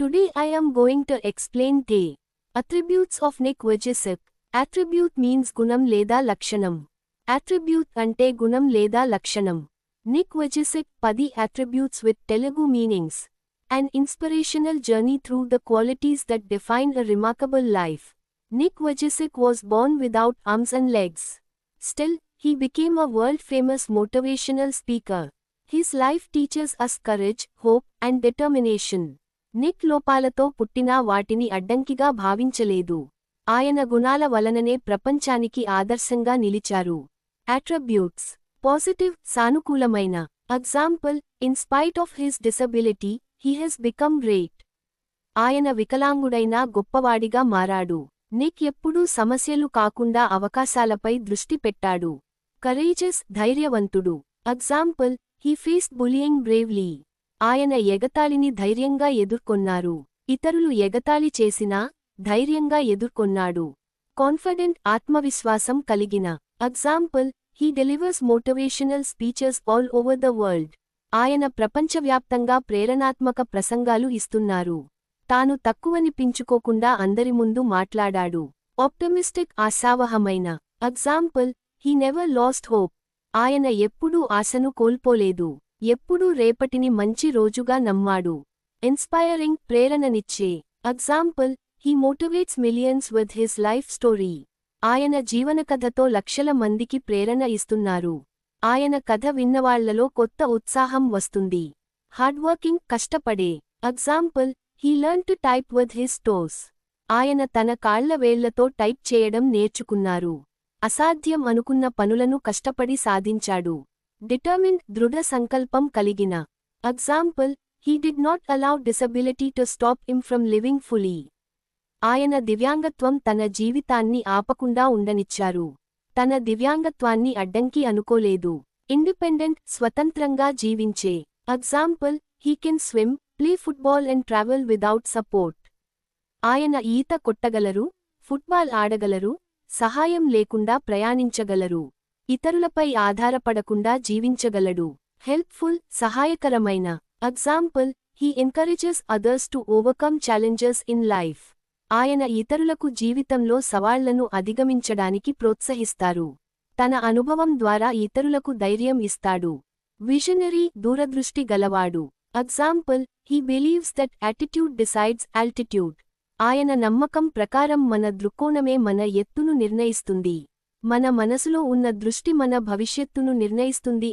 Today I am going to explain the attributes of Nick Vujicic. Attribute means gunam లేదా లక్షణం. Attribute అంటే గుణం లేదా లక్షణం. Nick Vujicic 10 attributes with Telugu meanings. An inspirational journey through the qualities that define a remarkable life. Nick Vujicic was born without arms and legs. Still, he became a world-famous motivational speaker. His life teaches us courage, hope, and determination. Nick లోపాలతో పుట్టినా వాటిని అడ్డంకిగా భావించలేదు. ఆయన గుణాల వలననే ప్రపంచానికి ఆదర్శంగా నిలిచారు. అట్రిబ్యూట్స్ పాజిటివ్ సానుకూలమైన. Example in spite of his disability he has become great. ఆయన వికలాంగుడైనా గొప్పవాడిగా మారాడు. నిక్ ఎప్పుడూ సమస్యలు కాకుండా అవకాశాలపై దృష్టి పెట్టాడు. కరేజెస్ ధైర్యవంతుడు. Example he faced bullying bravely. ఆయన ఎగతాళిని ధైర్యంగా ఎదుర్కొన్నారు. ఇతరులు ఎగతాళి చేసినా ధైర్యంగా ఎదుర్కొన్నాడు. కాన్ఫిడెంట్ ఆత్మవిశ్వాసం కలిగిన. Example he delivers motivational speeches all over the world. ఆయన ప్రపంచవ్యాప్తంగా ప్రేరణాత్మక ప్రసంగాలు ఇస్తున్నారు. తాను తక్కువనిపించుకోకుండా అందరి ముందు మాట్లాడాడు. ఆప్టమిస్టిక్ ఆశావహమైన. Example he never lost hope. ఆయన ఎప్పుడూ ఆశను కోల్పోలేదు. ఎప్పుడూ రేపటిని మంచి రోజుగా నమ్మాడు. ఇన్స్పైరింగ్ ప్రేరణనిచ్చే. Example he motivates millions with his life story. ఆయన జీవనకథతో లక్షల మందికి ప్రేరణ ఇస్తున్నారు. ఆయన కథ విన్నవాళ్లలో కొత్త ఉత్సాహం వస్తుంది. హార్డ్వర్కింగ్ కష్టపడే. Example he learn to type with his toes. ఆయన తన కాళ్ల వేళ్లతో టైప్ చేయడం నేర్చుకున్నారు. అసాధ్యం అనుకున్న పనులను కష్టపడి సాధించాడు. డిటర్మిన్డ్ దృఢ సంకల్పం కలిగిన. Example he did not allow disability to stop him from living fully. ఆయన దివ్యాంగత్వం తన జీవితాన్ని ఆపకుండా ఉండనిచ్చారు. తన దివ్యాంగత్వాన్ని అడ్డంకి అనుకోలేదు. ఇండిపెండెంట్ స్వతంత్రంగా జీవించే. Example he can swim, play football and travel without support. ఆయన ఈత కొట్టగలరు, ఫుట్బాల్ ఆడగలరు, సహాయం లేకుండా ప్రయాణించగలరు. ఇతరులపై ఆధారపడకుండా జీవించగలడు. హెల్ప్ఫుల్ సహాయకరమైన. Example he encourages others to overcome challenges in life. ఆయన ఇతరులకు జీవితంలో సవాళ్లను అధిగమించడానికి ప్రోత్సహిస్తారు. తన అనుభవం ద్వారా ఇతరులకు ధైర్యం ఇస్తాడు. విజనరీ దూరదృష్టి గలవాడు. Example he believes that attitude decides altitude. ఆయన నమ్మకం ప్రకారం మన దృక్కోణమే మన ఎత్తును నిర్ణయిస్తుంది. మన మనసులో ఉన్న దృష్టి మన భవిష్యత్తును నిర్ణయిస్తుంది